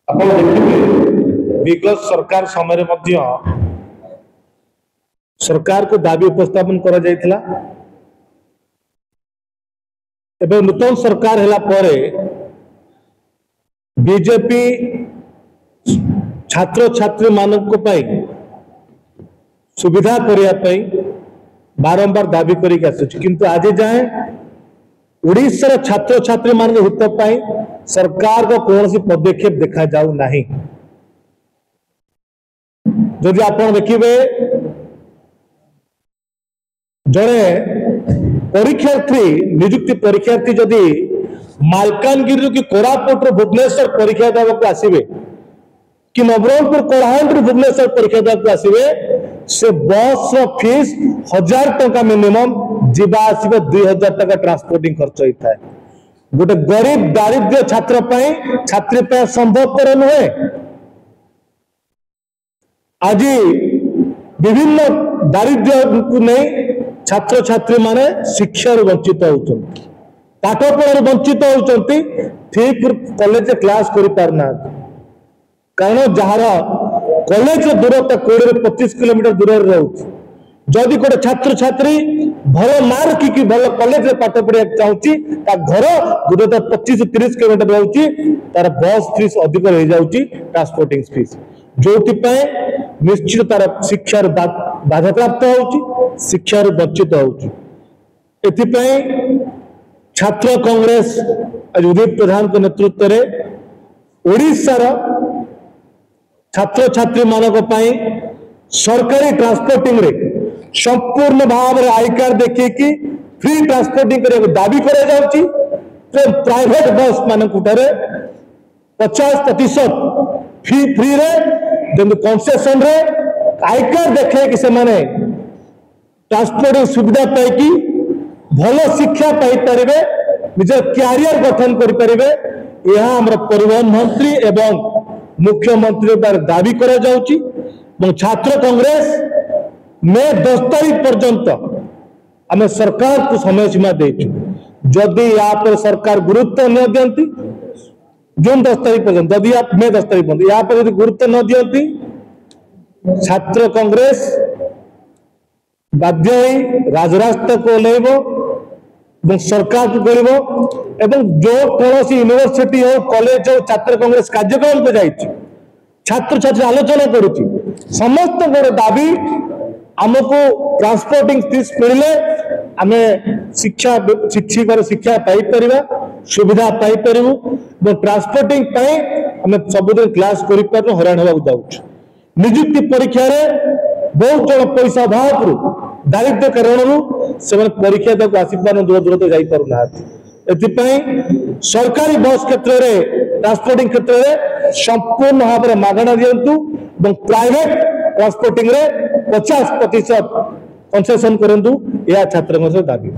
ଆପଣ ଦେଖିବେ विगत सरकार समय सरकार को दाबी उपस्थापन करा जायतिला। एवं नूतन सरकार हैला परे बीजेपी छात्र छात्री मानक सुविधा करने बारंबार दाबी करिक आसुछि, किंतु आज जाए ओडिशा छात्र छात्री मान हित पाई सरकार को कौन सी पदक्षेप देखा जाऊ नहीं। जदि आप देखिए जड़े परीक्षार्थी निजुक्ति परीक्षार्थी जदि मालकानगिरी कि कोरापुट भुवनेश्वर परीक्षा देवाक आसवे कि नवरंगपुर कोलाहांडी भुवनेश्वर परीक्षा देवाक आसवे से बस फीस 1000 टंका मिनिमम जीवा आसवे 2000 टंका ट्रांसपोर्टिंग खर्च होता है। गोटे गरीब दारिद्र्य छात्री संभवपर नुहे। आज विभिन्न दारिद्र्य को नहीं छात्र छात्री माने शिक्षा वंचित होती, पाठ पढ़ार वंचित होती, ठीक कॉलेज क्लास कर पारना, कारण जार कॉलेज दूरता 20-25 किलोमीटर दूर रोचे। जदि गोटे छात्र छात्री भल मार्क कि भल कॉलेज पाठ पढ़ा चाहिए घर दूरता 25-30 किलोमीटर रोचे, तार बस फीस अधिक हो जाऊँगी ट्रांसपोर्टिंग फीस, जो निश्चित तार शिक्षार बाधा प्राप्त हो शिक्षार वंचित हो। छात्र कांग्रेस आज उदय प्रधान के नेतृत्व में ओडिशार छात्र छात्री मानक सरकारी ट्रांसपोर्टिंग रे संपूर्ण भाव में आई कार्ड देखिए फ्री ट्रांसपोर्टिंग करने दाबी प्राइवेट बस मान 50% फी फ्री रे कंसेशन रे आई कार्ड देखे कि से माने ट्रांसपोर्टिंग सुविधा पाई भल शिक्षा पाई पारे निज क्यारियर गठन करें। यह आम परिवहन मंत्री एवं मुख्यमंत्री द्वारा दाबी करा जाउची। छात्र कांग्रेस मे 10 तारीख पर्यंत आम सरकार को समय सीमा देचु। जदि या पर सरकार गुरुत्व न दियंती जून 10 तारीख पर्यंत, जदि आप मे 10 तारीख पर्यंत या पर गुरुत्व न दियंती छात्र कांग्रेस बाध्य राजरास्ता को ओह्लैब सरकार को कर जो कौन यूनिवर्सिटी हो कॉलेज हो छात्र कांग्रेस कार्यक्रम को जाइए छात्र छात्री आलोचना करुच्ची। समस्त दाबी आमको ट्रांसपोर्टिंग फीस मिले आम शिक्षिकार शिक्षा पाइपर सुविधा पाइपर ट्रांसपोर्टिंग आम सबुदिन क्लास कर हराण होगा जाऊँ। निजुक्ति परीक्षा बहुत जन पैसा अभाव दारिद्र्य कारण से परीक्षा तक आसी दूर दूर तो जापार। सरकारी बस क्षेत्र में ट्रांसपोर्टिंग क्षेत्र में संपूर्ण भाव में मागणा दिंतु प्राइवेट ट्रांसपोर्टिंग 50% कंसेशन करूँ। यह छात्र दाबी।